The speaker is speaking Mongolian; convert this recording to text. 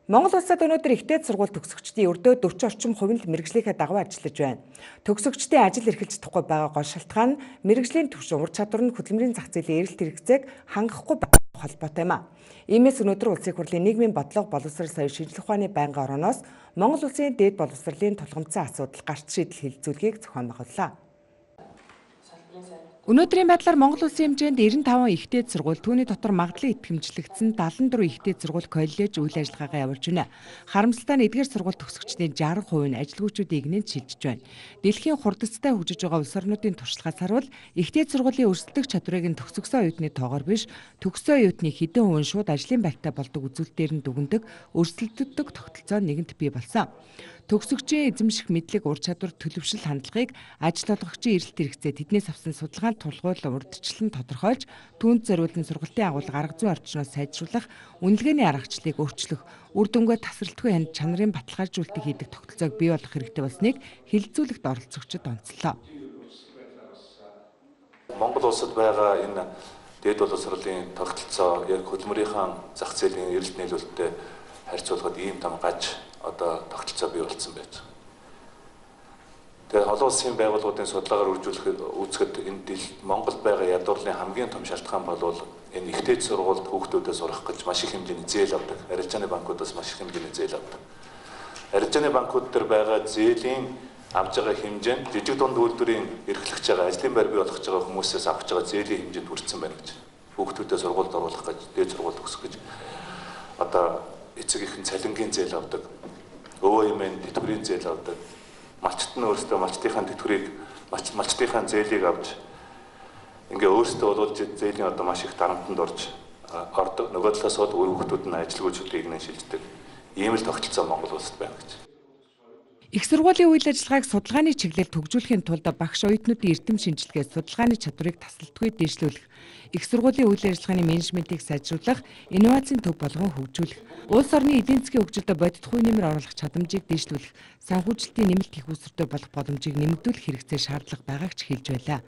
Монгол улсад өнөөдөр ихтэй сургууль төгсөгчдийн өрдөө 40 орчим хувийн л мэргэжлийнхээ дагуу ажиллаж байна. Төгсөгчдийн ажил эрхэлж чадахгүй байгаа гол шалтгаан нь мэргэжлийн түвшин ур чадвар нь хөдөлмөрийн зах зээлийн эрэлт хэрэгцээг хангахгүй байгаа холбоотой юм а. Иймээс өнөөдөр Улсын хурлын нийгмийн бодлого боловсрол соёл шинжилгээ ухааны байнгын орооноос Монгол улсын дээд боловсролын тулгымцсан асуудал гарт шийдэл хилцүүлэхийг зохион байгууллаа. Өнөөдрийн байдлаар Монгол улсын хэмжээнд 95 ихтэй сургууль түүний дотор магадлан итгэмжлэгдсэн 74 ихтэй сургууль коллеж үйл ажиллагаагаа явуулж байна. Харамсалтай нь эдгээр сургууль төгсөгчдийн 60% нь ажилгүйчүүдийг нэн шилжиж байна. Дэлхийн хурдцтай хөгжиж байгаа улс орнуудын туршлагаас харуул ихтэй сургуулийн өрсөлдөх чадварыг нь төгсгсөн оюутны тоогоор биш, төгссөн оюутны хэдэн хувь нь шууд ажлын байртаа болдог үзүүлэлтээр нь дүгндэг, өрсөлдөгдөг тогтолцоо нэгэнт бий болсон. Төгсөгчийн эзэмших мэдлэг, ур чадвар, төлөвшил хандлагыг ажил олгогчийн эрэлт хэрэгцээ тэднээс авсан судалгаанд тулгуурлан урьдчилан тодорхойлж, түүнд зориулсан сургалтын агуулга арга зүйн орчноос сайжруулах, үнэлгээний аргачлалыг өөрчлөх, үр дүнгээ тасралтгүй хянд чанарын баталгаажуулалтыг хийдэг тогтолцоог бий болгох хэрэгтэй болсныг хэлэлцүүлэгт оролцогчид онцлоо. Монгол улсад байгаа энэ дээд боловсролын тогтолцоо яг хөдөлмөрийнхаа зах зээлийн эрэлт нийлүүлэлттэй харьцуулахад ийм том гаж тогтолцоо бий болсон байж. Тэгээд олон улсын байгууллагуудын судалгаагаар үзэхэд энэ Монголд байгаа ядуурлын хамгийн том шалтгаан бол энэ ихтэй сургуульд хүүхдүүдэд сурах гэж маш их хэмжээний зээл авдаг. Арилжааны банкудаас маш их хэмжээний зээл авдаг. Арилжааны банкуд дээр байгаа зээлийн авж байгаа хэмжээ нь жижиг дунд үйлдвэрийн эрхлэгч байгаа ажлын байр бий болгож байгаа хүмүүсээс авч байгаа зээлийн хэмжээнд хүрсэн байна гэж. Хүүхдүүдэд сургуульд оруулах гэж, дээд сургуульд төгсөх гэж эцэг ихэн цалингийн зээл авдаг. Өвөө эмээн тэтгэврийн зээл авдаг. Малчт нь өөрсдөө малчтынхаа тэтгэврийг, малчтынхаа зээлийг авч ингээ өөрсдөө бол зээлийн маш их дарамтанд орж ордог. Нөгөө талаас бол хүүхдүүд нь ажилгүйчүүдийг нэн шилждэг. Ийм л тогтолцоо Монгол улсад байна гэж. Их сургуулийн үйл ажиллагааг судалгааны чиглэлд хөгжүүлэхийн тулд багш оюутнуудын эрдэм шинжилгээ, судалгааны чадварыг тасалтгүй дэвшлүүлэх, их сургуулийн үйл ажиллагааны менежментийг сайжруулах, инновацийн төв болгон хөгжүүлэх, улс орны эдийн засгийн хөгжилд бодит хувь нэмэр оруулах чадамжийг дэвшлүүлэх, санхүүжилтийн нэмэлт их үүсвэртэй болох боломжийг нэмэгдүүлэх хэрэгцээ шаардлага байгааг ч хэлж байлаа.